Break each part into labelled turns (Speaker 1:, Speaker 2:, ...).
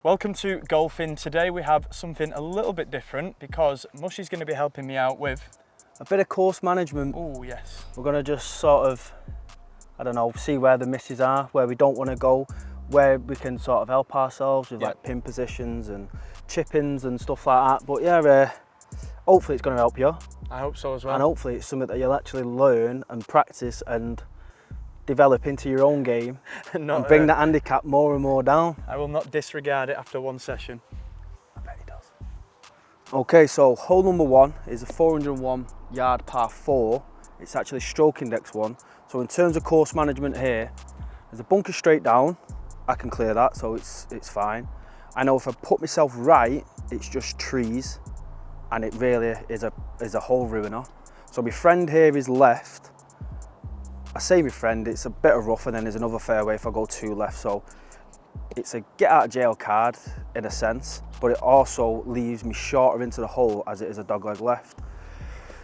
Speaker 1: Welcome to golfing. Today we have something a little bit different because Mushy's going to be helping me out with
Speaker 2: a bit of course management.
Speaker 1: Oh yes.
Speaker 2: We're going to just sort of, I don't know, see where the misses are, where we don't want to go, where we can sort of help ourselves with like pin positions and chip-ins and stuff like that. But yeah, hopefully it's going to help you.
Speaker 1: I hope so as well.
Speaker 2: And hopefully it's something that you'll actually learn and practice and develop into your own game and bring that handicap more and more down.
Speaker 1: I will not disregard it after one session.
Speaker 2: I bet he does. Okay, so hole number one is a 401 yard par 4. It's actually stroke index one. So in terms of course management here, there's a bunker straight down. I can clear that, so it's fine. I know if I put myself right, it's just trees, and it really is a hole ruiner. So my friend here is left. I say my friend, it's a bit of rough, and then there's another fairway if I go two left. So it's a get out of jail card in a sense, but it also leaves me shorter into the hole as it is a dogleg left.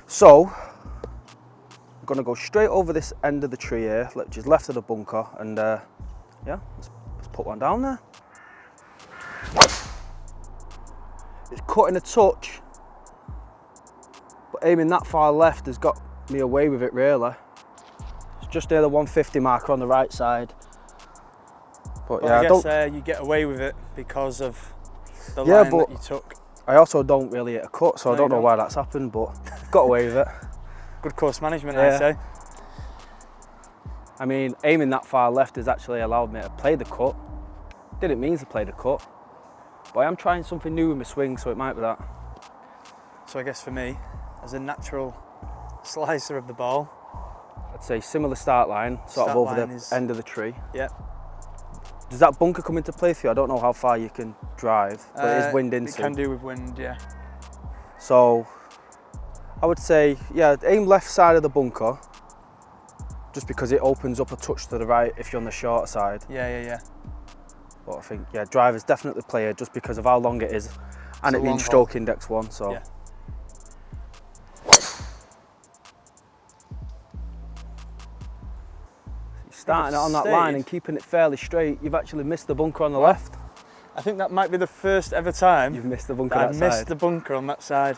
Speaker 2: So I'm gonna go straight over this end of the tree here, which is left of the bunker, and yeah, let's put one down there. It's cutting a touch, but aiming that far left has got me away with it really. Just near the 150 marker on the right side. But yeah,
Speaker 1: I guess you get away with it because of the line that you took.
Speaker 2: I also don't really hit a cut, so I don't know why that's happened, but got away with it.
Speaker 1: Good course management, I'd say.
Speaker 2: I mean, aiming that far left has actually allowed me to play the cut. Didn't mean to play the cut, but I am trying something new with my swing, so it might be that.
Speaker 1: So I guess for me, as a natural slicer of the ball,
Speaker 2: I'd say similar start line, sort of over the end of the tree.
Speaker 1: Yeah.
Speaker 2: Does that bunker come into play for you? I don't know how far you can drive, but it is wind into.
Speaker 1: It can do with wind, yeah.
Speaker 2: So I would say, yeah, aim left side of the bunker, just because it opens up a touch to the right if you're on the shorter side.
Speaker 1: Yeah.
Speaker 2: But I think, yeah, drivers definitely play it just because of how long it is, and it being stroke index one, so. Yeah. Starting it on that line and keeping it fairly straight, you've actually missed the bunker on the left.
Speaker 1: I think that might be the first ever time
Speaker 2: you've missed the bunker on that side.
Speaker 1: I missed the bunker on that side.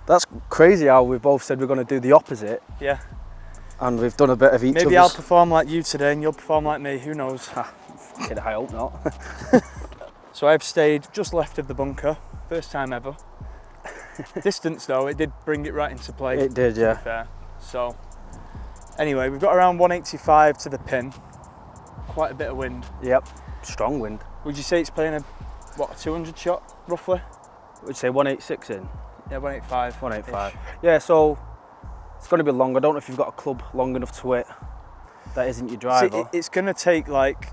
Speaker 2: That's crazy how we both said we're going to do the opposite.
Speaker 1: Yeah.
Speaker 2: And we've done a bit of each other's.
Speaker 1: Maybe I'll perform like you today and you'll perform like me, who knows?
Speaker 2: Fucking I hope not.
Speaker 1: So I've stayed just left of the bunker, first time ever. Distance though, it did bring it right into play.
Speaker 2: It did, yeah.
Speaker 1: To be fair. So anyway, we've got around 185 to the pin. Quite a bit of wind.
Speaker 2: Yep, strong wind.
Speaker 1: Would you say it's playing a 200 shot roughly?
Speaker 2: Would you say 186 in?
Speaker 1: Yeah, 185.
Speaker 2: 185. Yeah, so it's going to be long. I don't know if you've got a club long enough to hit that isn't your driver.
Speaker 1: See, it's going to take like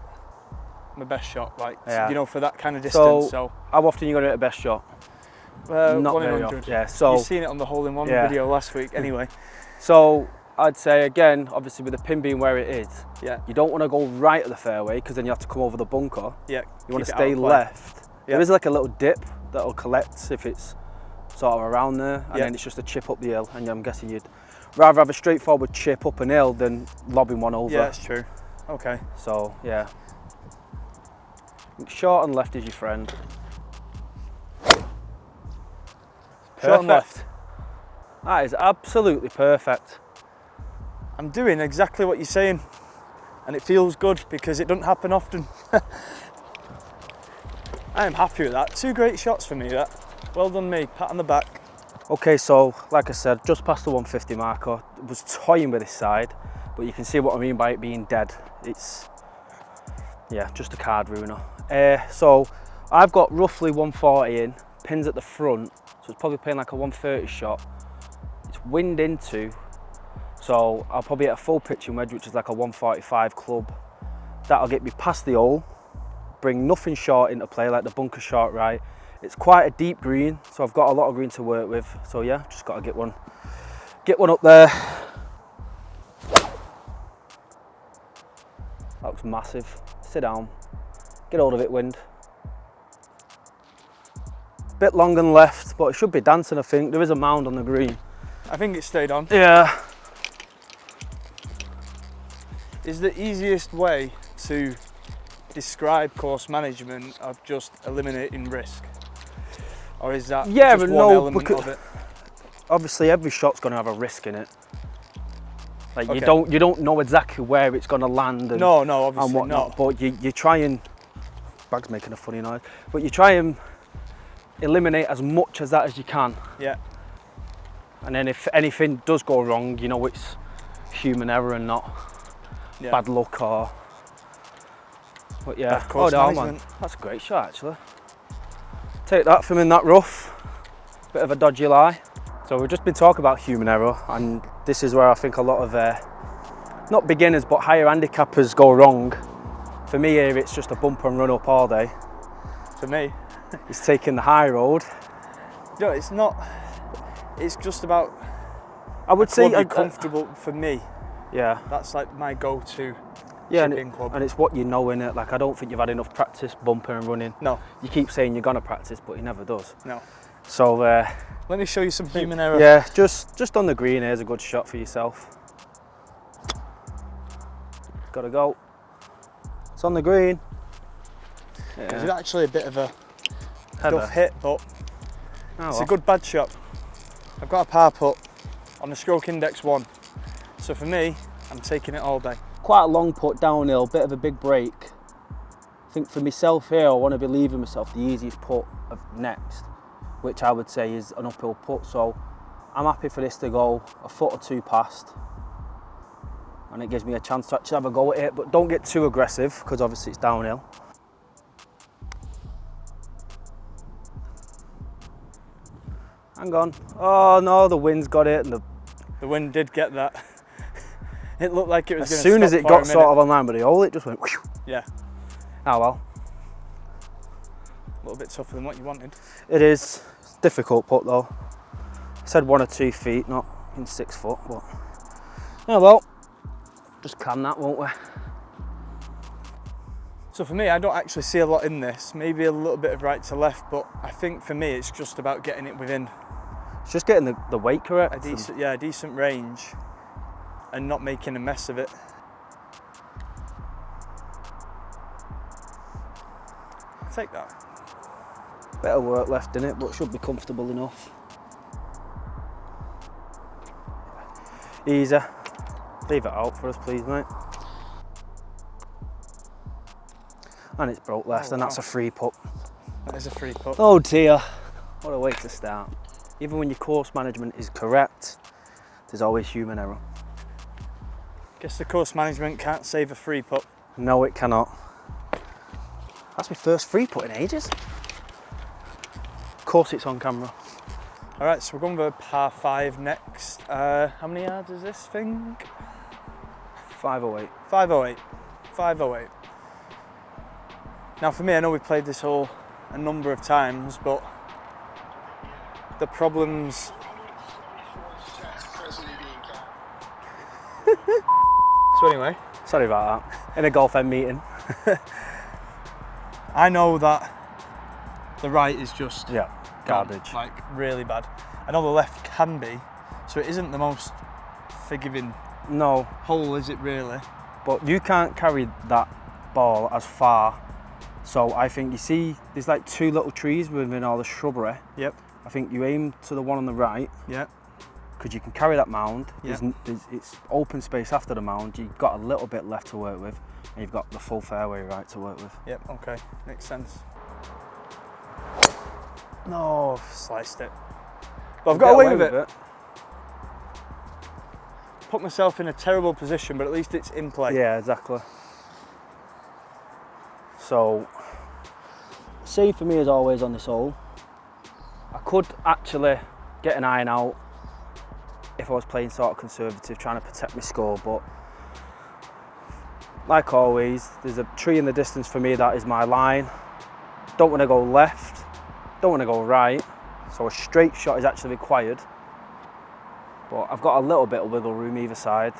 Speaker 1: my best shot, like you know, for that kind of distance. So
Speaker 2: how often are you going to hit a best shot?
Speaker 1: Not
Speaker 2: 1 in
Speaker 1: 100.
Speaker 2: Often. Yeah, so
Speaker 1: you've seen it on the hole in one video last week, anyway.
Speaker 2: So I'd say again, obviously with the pin being where it is, you don't want to go right at the fairway because then you have to come over the bunker. Yeah, you want to stay left. There is like a little dip that'll collect if it's sort of around there, and then it's just a chip up the hill. And I'm guessing you'd rather have a straightforward chip up an hill than lobbing one over.
Speaker 1: Yeah, that's true. Okay.
Speaker 2: So yeah, short and left is your friend. Short and left. That is absolutely perfect.
Speaker 1: I'm doing exactly what you're saying, and it feels good because it doesn't happen often. I am happy with that. 2 great shots for me, that. Well done me, pat on the back.
Speaker 2: Okay, so like I said, just past the 150 marker. I was toying with this side, but you can see what I mean by it being dead. It's, yeah, just a card ruiner. So I've got roughly 140 in, pins at the front, so it's probably playing like a 130 shot. It's wind into, so I'll probably hit a full pitching wedge, which is like a 145 club. That'll get me past the hole, bring nothing short into play, like the bunker short right. It's quite a deep green, so I've got a lot of green to work with. So yeah, just got to get one up there. That looks massive. Sit down, get hold of it, wind. Bit long and left, but it should be dancing, I think. There is a mound on the green.
Speaker 1: I think it stayed on.
Speaker 2: Yeah.
Speaker 1: Is the easiest way to describe course management of just eliminating risk? Or is that
Speaker 2: Yeah,
Speaker 1: just
Speaker 2: but
Speaker 1: one
Speaker 2: no,
Speaker 1: element of it?
Speaker 2: obviously every shot's going to have a risk in it. Like
Speaker 1: Okay.
Speaker 2: you don't know exactly where it's going to land and,
Speaker 1: No,
Speaker 2: and
Speaker 1: obviously
Speaker 2: whatnot,
Speaker 1: not.
Speaker 2: but you try and, bag's making a funny noise, but you try and eliminate as much as that as you can.
Speaker 1: Yeah.
Speaker 2: And then if anything does go wrong, you know it's human error and not bad luck or, but yeah.
Speaker 1: Bad course
Speaker 2: no,
Speaker 1: management.
Speaker 2: man, that's a great shot actually. Take that from in that rough, bit of a dodgy lie. So we've just been talking about human error, and this is where I think a lot of, not beginners, but higher handicappers go wrong. For me here, it's just a bump and run up all day.
Speaker 1: For me,
Speaker 2: It's taking the high road.
Speaker 1: no, it's not. It's just about.
Speaker 2: I would say
Speaker 1: Club be comfortable for me.
Speaker 2: yeah,
Speaker 1: That's like my go-to
Speaker 2: yeah,
Speaker 1: chipping club.
Speaker 2: and it's what you know in it. Like I don't think you've had enough practice bumping and running.
Speaker 1: No,
Speaker 2: You keep saying you're gonna practice, but you never does.
Speaker 1: no.
Speaker 2: So
Speaker 1: Let me show you some human error.
Speaker 2: yeah, just on the green here's a good shot for yourself. Gotta go. It's on the green.
Speaker 1: It's actually a bit of a
Speaker 2: Heather.
Speaker 1: tough hit, but
Speaker 2: Oh,
Speaker 1: it's
Speaker 2: well.
Speaker 1: a good bad shot. I've got a par putt on the stroke index 1. So for me, I'm taking it all day.
Speaker 2: Quite a long putt downhill, bit of a big break. I think for myself here, I want to be leaving myself the easiest putt of next, which I would say is an uphill putt. So I'm happy for this to go a foot or two past, and it gives me a chance to actually have a go at it, but don't get too aggressive because obviously it's downhill. Hang on. Oh no, the wind's got it, and
Speaker 1: The wind did get that. It looked like it was
Speaker 2: as
Speaker 1: going to
Speaker 2: soon as
Speaker 1: stop
Speaker 2: it
Speaker 1: for
Speaker 2: got
Speaker 1: a
Speaker 2: sort
Speaker 1: minute.
Speaker 2: of on line with the hole, it just went whoosh.
Speaker 1: Yeah,
Speaker 2: Oh well.
Speaker 1: a little bit tougher than what you wanted.
Speaker 2: It is. It's a difficult putt though. I said 1 or 2 feet, not in 6 foot, but oh well. Just can that, won't we?
Speaker 1: So for me, I don't actually see a lot in this. Maybe a little bit of right to left, but I think for me, it's just about getting it within
Speaker 2: It's just getting the weight correct.
Speaker 1: a decent range and not making a mess of it. Take that.
Speaker 2: Bit of work left in it, but should be comfortable enough. Easy. Leave it out for us, please, mate. And it's broke left,
Speaker 1: Oh,
Speaker 2: and that's
Speaker 1: wow.
Speaker 2: a free putt.
Speaker 1: That is a free putt.
Speaker 2: Oh dear, what a way to start. Even when your course management is correct, there's always human error.
Speaker 1: Guess the course management can't save a free putt.
Speaker 2: No, it cannot. That's my first free putt in ages. Of course it's on camera.
Speaker 1: All right, so we're going with a par 5 next. How many yards is this thing?
Speaker 2: 508.
Speaker 1: 508. 508. Now for me, I know we've played this hole a number of times, but the problems... So anyway,
Speaker 2: Sorry about that. In a golf end meeting.
Speaker 1: I know that the right is just
Speaker 2: Yeah,
Speaker 1: gone,
Speaker 2: garbage.
Speaker 1: like really bad. I know the left can be, so it isn't the most forgiving
Speaker 2: No,
Speaker 1: hole, is it really?
Speaker 2: but you can't carry that ball as far. So I think, you see, there's like 2 little trees within all the shrubbery.
Speaker 1: Yep.
Speaker 2: I think you aim to the one on the right,
Speaker 1: Yep.
Speaker 2: because you can carry that mound.
Speaker 1: Yeah.
Speaker 2: It's open space after the mound. You've got a little bit left to work with, and you've got the full fairway right to work with.
Speaker 1: Yep, okay, makes sense. No, I've sliced it. But I've got away with it. Put myself in a terrible position, but at least it's in play.
Speaker 2: Yeah, exactly. So, same for me as always on this hole. I could actually get an iron out if I was playing sort of conservative, trying to protect my score, but like always, there's a tree in the distance for me, that is my line. Don't want to go left, don't want to go right, so a straight shot is actually required, but I've got a little bit of wiggle room either side.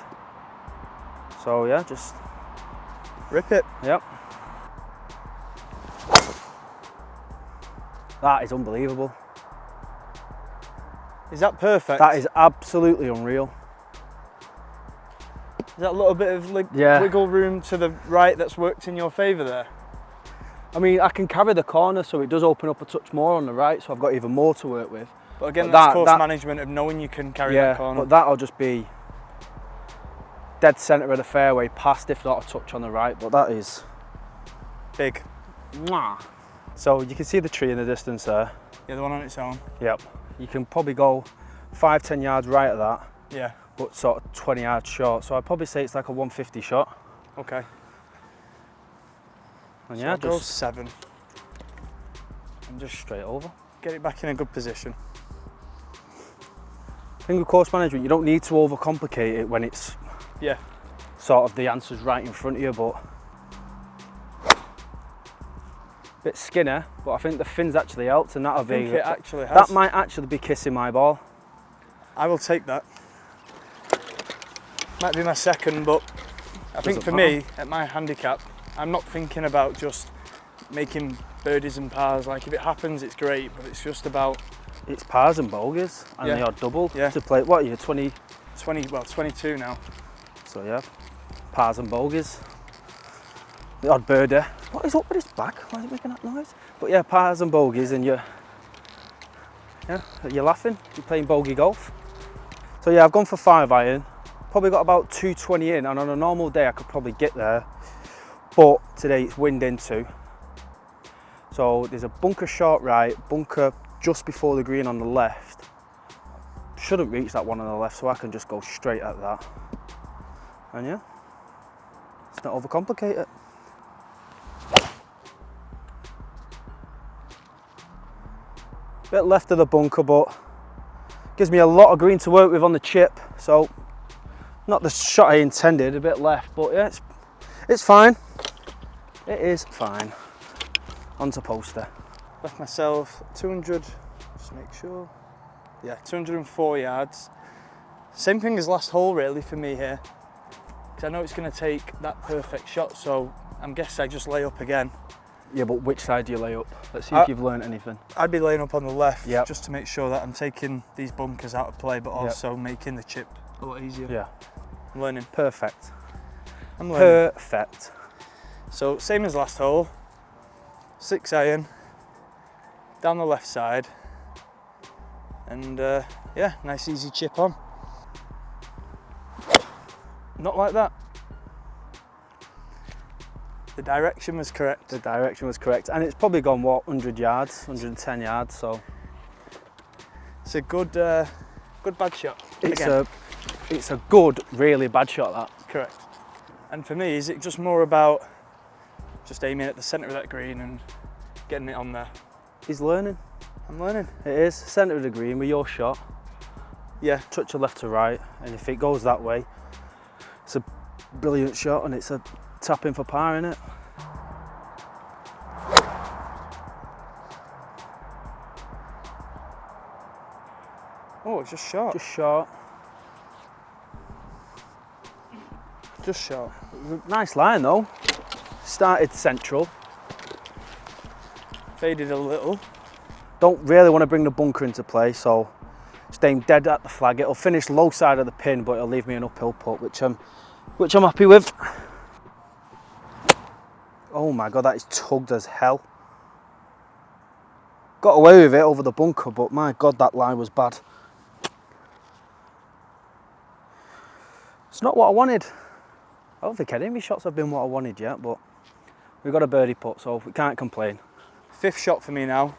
Speaker 2: So yeah, just
Speaker 1: Rip it.
Speaker 2: yep. That is unbelievable.
Speaker 1: Is that perfect?
Speaker 2: That is absolutely unreal.
Speaker 1: Is that a little bit of
Speaker 2: Yeah.
Speaker 1: wiggle room to the right that's worked in your favour there?
Speaker 2: I mean, I can carry the corner, so it does open up a touch more on the right, so I've got even more to work with.
Speaker 1: But again, that's course management of knowing you can carry that corner.
Speaker 2: But that'll just be dead centre of the fairway, past if not a touch on the right, but that is
Speaker 1: big.
Speaker 2: Mwah. So you can see the tree in the distance there.
Speaker 1: Yeah, the one on its own.
Speaker 2: Yep. You can probably go 5-10 yards right at that.
Speaker 1: Yeah.
Speaker 2: But sort of 20 yards short. So I'd probably say it's like a 150 shot.
Speaker 1: Okay.
Speaker 2: And
Speaker 1: so
Speaker 2: yeah,
Speaker 1: I'll
Speaker 2: just
Speaker 1: go 7.
Speaker 2: And just straight over.
Speaker 1: Get it back in a good position.
Speaker 2: I think with course management, you don't need to overcomplicate it when it's sort of the answer's right in front of you, but bit skinner, but I think the fins actually helped, and that'll be.
Speaker 1: It actually has.
Speaker 2: That might actually be kissing my ball.
Speaker 1: I will take that. Might be my second, but I think for me, at my handicap, I'm not thinking about just making birdies and pars. Like if it happens, it's great, but it's just about.
Speaker 2: It's pars and bogeys, and they are double to play. What are you, 20?
Speaker 1: 22 now.
Speaker 2: So yeah, pars and bogeys. The odd birdie. What is up with his back? Why is it making that noise? But yeah, pars and bogeys, and you're laughing. You're playing bogey golf. So yeah, I've gone for 5 iron. Probably got about 220 in, and on a normal day I could probably get there. But today it's wind into. So there's a bunker short right, bunker just before the green on the left. Shouldn't reach that one on the left, so I can just go straight at that. And yeah, let's not overcomplicate it. Bit left of the bunker, but gives me a lot of green to work with on the chip. So not the shot I intended, a bit left, but yeah, it's fine. It is fine. Onto Posty.
Speaker 1: Left myself 200, just make sure. Yeah, 204 yards. Same thing as last hole really for me here. Because I know it's going to take that perfect shot, so I'm guessing I just lay up again.
Speaker 2: Yeah, but which side do you lay up? Let's see if you've learned anything.
Speaker 1: I'd be laying up on the left, just to make sure that I'm taking these bunkers out of play, but also making the chip a lot easier.
Speaker 2: Yeah.
Speaker 1: I'm learning.
Speaker 2: Perfect.
Speaker 1: I'm learning.
Speaker 2: Perfect.
Speaker 1: So same as last hole, 6 iron, down the left side, and yeah, nice easy chip on. Not like that. The direction was correct.
Speaker 2: The direction was correct, and it's probably gone what, 100 yards, 110 yards. So
Speaker 1: it's a good bad shot.
Speaker 2: It's a good, really bad shot. That
Speaker 1: correct. And for me, is it just more about just aiming at the centre of that green and getting it on there?
Speaker 2: He's learning.
Speaker 1: I'm learning.
Speaker 2: It is centre of the green with your shot.
Speaker 1: Yeah.
Speaker 2: Touch of left to right, and if it goes that way, it's a brilliant shot, and it's a tap in for par, innit?
Speaker 1: Oh, it's just short.
Speaker 2: Just short.
Speaker 1: Just short.
Speaker 2: Nice line though. Started central.
Speaker 1: Faded a little.
Speaker 2: Don't really want to bring the bunker into play, so just aim dead at the flag. It'll finish low side of the pin, but it'll leave me an uphill putt, which I'm happy with. Oh my god, that is tugged as hell. Got away with it over the bunker, but my god, that line was bad. It's not what I wanted. I don't think any of my shots have been what I wanted yet, but we've got a birdie putt, so we can't complain.
Speaker 1: 5th shot for me now.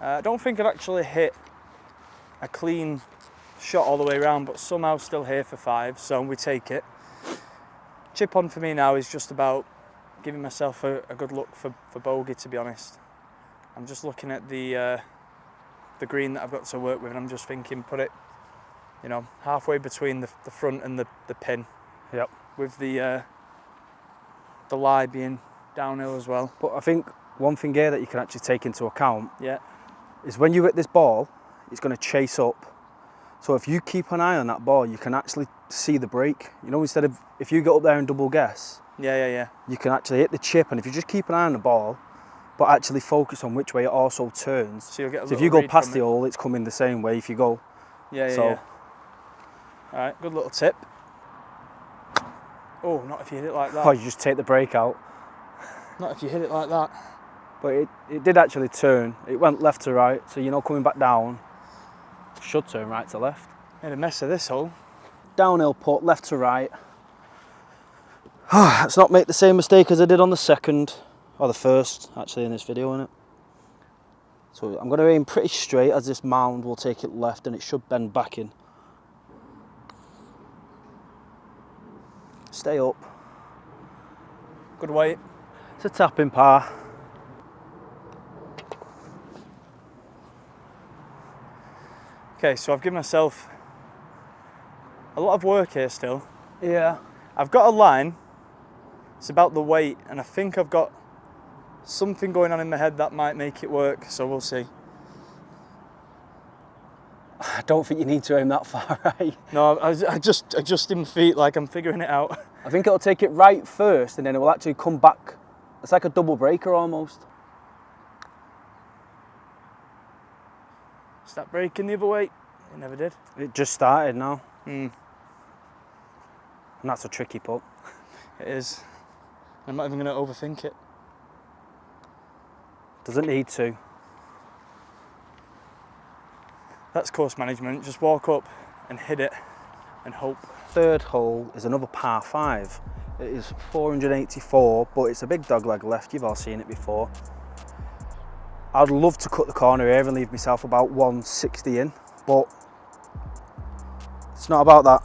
Speaker 1: I don't think I've actually hit a clean shot all the way around, but somehow still here for 5, so we take it. Chip on for me now is just about giving myself a good look for bogey, to be honest. I'm just looking at the green that I've got to work with, and I'm just thinking, put it, you know, halfway between the front and the pin.
Speaker 2: Yep.
Speaker 1: With the lie being downhill as well.
Speaker 2: But I think one thing here that you can actually take into account
Speaker 1: is
Speaker 2: when you hit this ball, it's going to chase up. So if you keep an eye on that ball, you can actually see the break. You know, instead of if you go up there and double guess, you can actually hit the chip, and if you just keep an eye on the ball, but actually focus on which way it also turns.
Speaker 1: So you'll get
Speaker 2: if you go past the hole, it's coming the same way. If you go,
Speaker 1: All right, good little tip. Oh, not if you hit it like that.
Speaker 2: Oh, you just take the break out.
Speaker 1: Not if you hit it like that.
Speaker 2: But it did actually turn. It went left to right, so you know coming back down, should turn right to left.
Speaker 1: Made a mess of this hole.
Speaker 2: Downhill putt, left to right. Let's not make the same mistake as I did on the second, or the first, actually, in this video, innit? So I'm going to aim pretty straight as this mound will take it left and it should bend back in. Stay up.
Speaker 1: Good weight.
Speaker 2: It's a tapping par.
Speaker 1: Okay, so I've given myself a lot of work here still.
Speaker 2: Yeah.
Speaker 1: I've got a line, it's about the weight, and I think I've got something going on in my head that might make it work, so we'll see.
Speaker 2: I don't think you need to aim that far right.
Speaker 1: No, I just adjusting my feet like I'm figuring it out.
Speaker 2: I think it'll take it right first and then it will actually come back. It's like a double breaker almost.
Speaker 1: Is that breaking the other way? It never did.
Speaker 2: It just started now.
Speaker 1: Hmm.
Speaker 2: And that's a tricky putt.
Speaker 1: It is. I'm not even going to overthink it.
Speaker 2: Doesn't need to.
Speaker 1: That's course management. Just walk up and hit it and hope.
Speaker 2: Third hole is another par 5. It is 484, but it's a big dog leg left. You've all seen it before. I'd love to cut the corner here and leave myself about 160 in, but it's not about that.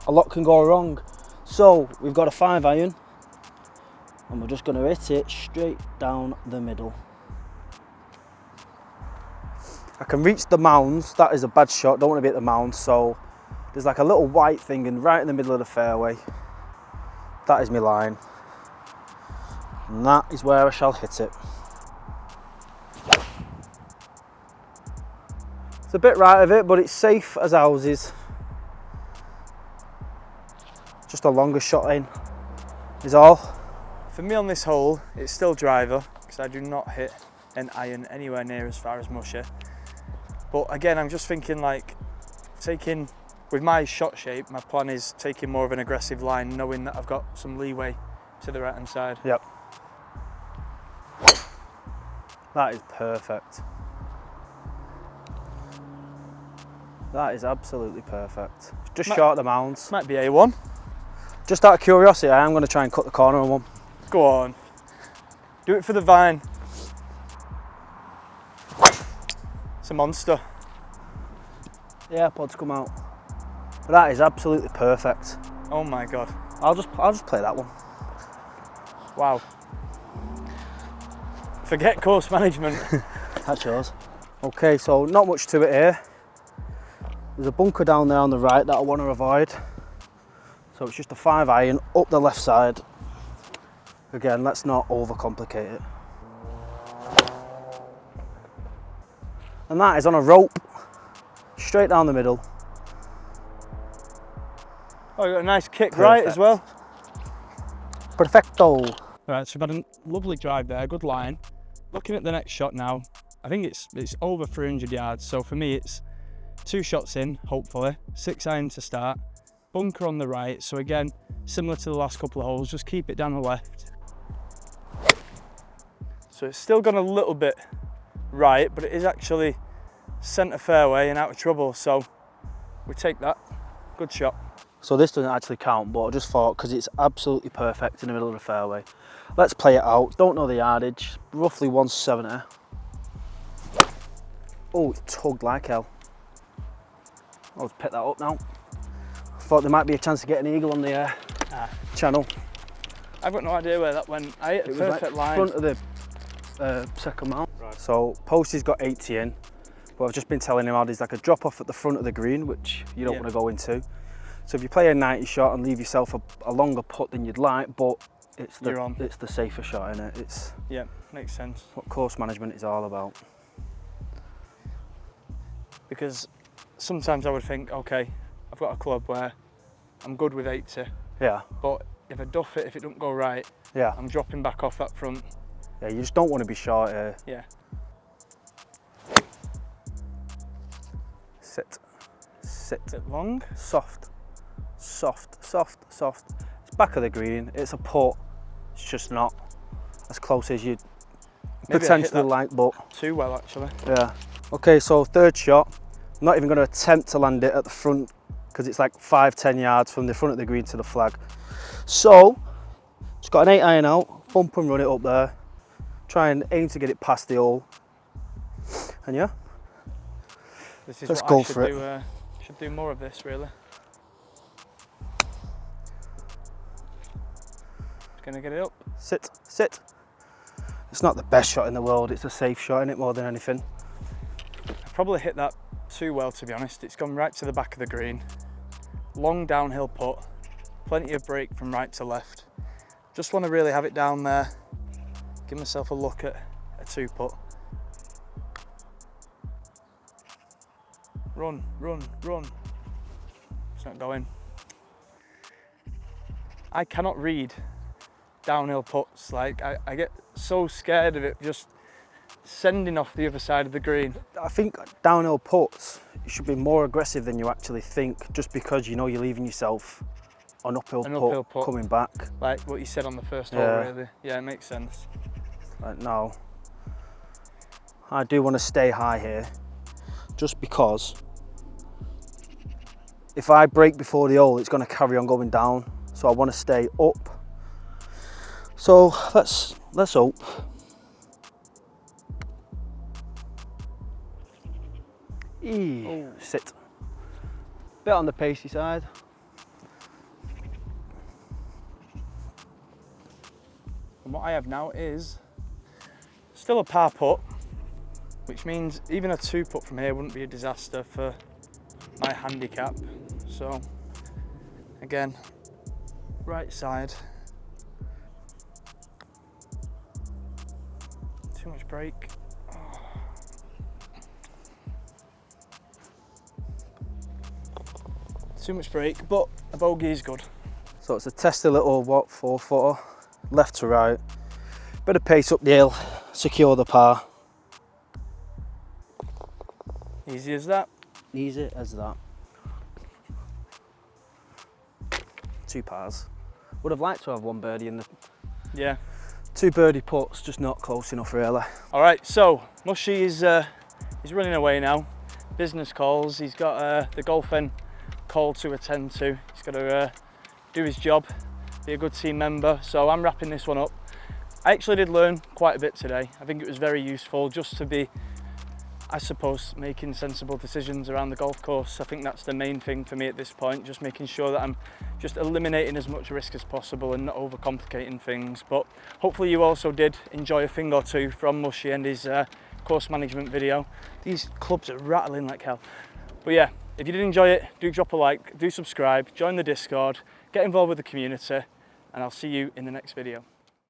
Speaker 2: A lot can go wrong. So we've got a 5-iron and we're just going to hit it straight down the middle. I can reach the mounds. That is a bad shot. Don't want to be at the mound. So there's like a little white thing right in the middle of the fairway. That is my line. And that is where I shall hit it. It's a bit right of it, but it's safe as houses. Just a longer shot in is all.
Speaker 1: For me on this hole, it's still driver, because I do not hit an iron anywhere near as far as Mushy. But again, I'm just thinking like, with my shot shape, my plan is taking more of an aggressive line, knowing that I've got some leeway to the right hand side.
Speaker 2: Yep. That is perfect. That is absolutely perfect. Just short of the mounds.
Speaker 1: Might be A1.
Speaker 2: Just out of curiosity, I am going to try and cut the corner on one.
Speaker 1: Go on. Do it for the vine. It's a monster.
Speaker 2: Yeah, pods come out. But that is absolutely perfect.
Speaker 1: Oh my God.
Speaker 2: I'll just play that one.
Speaker 1: Wow. Forget course management.
Speaker 2: That's yours. Okay, so not much to it here. There's a bunker down there on the right that I want to avoid. So it's just a 5-iron up the left side. Again, let's not overcomplicate it. And that is on a rope, straight down the middle.
Speaker 1: Oh, you got a nice kick right as well.
Speaker 2: Perfecto.
Speaker 1: Right, so we've had a lovely drive there, good line. Looking at the next shot now, I think it's over 300 yards. So for me, it's 2 shots in, hopefully, 6-iron to start, bunker on the right. So again, similar to the last couple of holes, just keep it down the left. So it's still gone a little bit right, but it is actually centre fairway and out of trouble. So we take that. Good shot.
Speaker 2: So this doesn't actually count, but I just thought, because it's absolutely perfect in the middle of the fairway. Let's play it out. Don't know the yardage. Roughly 170. Oh, it's tugged like hell. I'll just pick that up now. Thought there might be a chance to get an eagle on the channel.
Speaker 1: I've got no idea where that went. I hit a perfect line.
Speaker 2: Front of the second mount. Right. So Posty's got 80 in, but I've just been telling him how there's like a drop off at the front of the green, which you don't want to go into. So if you play a 90 shot and leave yourself a longer putt than you'd like, but it's the safer shot, isn't it? It's
Speaker 1: makes sense.
Speaker 2: What course management is all about.
Speaker 1: Because sometimes I would think, okay, I've got a club where I'm good with 80.
Speaker 2: Yeah.
Speaker 1: But if I duff it, if it don't go right, I'm dropping back off that front.
Speaker 2: Yeah, you just don't want to be short here.
Speaker 1: Yeah.
Speaker 2: Sit.
Speaker 1: Bit long.
Speaker 2: Soft. Soft. It's back of the green. It's a putt. It's just not as close as you'd
Speaker 1: Maybe
Speaker 2: potentially like, but
Speaker 1: too well actually.
Speaker 2: yeah. Okay, so third shot. I'm not even going to attempt to land it at the front because it's like 5-10 yards from the front of the green to the flag. So, just got an 8 iron out, bump and run it up there. Try and aim to get it past the hole. And yeah,
Speaker 1: This is
Speaker 2: let's
Speaker 1: what
Speaker 2: go
Speaker 1: I should
Speaker 2: for
Speaker 1: do,
Speaker 2: it.
Speaker 1: Should do more of this really. Gonna get it up.
Speaker 2: Sit, sit. It's not the best shot in the world, it's a safe shot in it more than anything.
Speaker 1: I probably hit that too well to be honest. It's gone right to the back of the green. Long downhill putt, plenty of break from right to left. Just want to really have it down there, give myself a look at a 2-putt. Run, run, run. It's not going. I cannot read downhill putts. Like I get so scared of it just sending off the other side of the green.
Speaker 2: I think downhill putts, you should be more aggressive than you actually think, just because you know you're leaving yourself an uphill putt coming back.
Speaker 1: Like what you said on the first hole, really. Yeah, it makes sense.
Speaker 2: Like now, I do want to stay high here, just because if I break before the hole, it's going to carry on going down. So I want to stay up. So let's hope. Sit. Bit on the pacey side.
Speaker 1: And what I have now is still a par putt, which means even a 2-putt from here wouldn't be a disaster for my handicap. So again, right side. Too much break. Oh. Too much break, but a bogey is good.
Speaker 2: So it's a testy little 4-footer, left to right. Bit of pace up the hill, secure the par.
Speaker 1: Easy as that.
Speaker 2: Easy as that. 2 pars. Would have liked to have 1 birdie in the...
Speaker 1: Yeah.
Speaker 2: 2 birdie putts, just not close enough really.
Speaker 1: All right, so Mushy is he's running away now. Business calls. He's got the golfing call to attend to. He's got to do his job, be a good team member. So I'm wrapping this one up. I actually did learn quite a bit today. I think it was very useful just to be, I suppose, making sensible decisions around the golf course. I think that's the main thing for me at this point, just making sure that I'm just eliminating as much risk as possible and not overcomplicating things. But hopefully you also did enjoy a thing or two from Mushy and his course management video. These clubs are rattling like hell. But yeah, if you did enjoy it, do drop a like, do subscribe, join the Discord, get involved with the community, and I'll see you in the next video.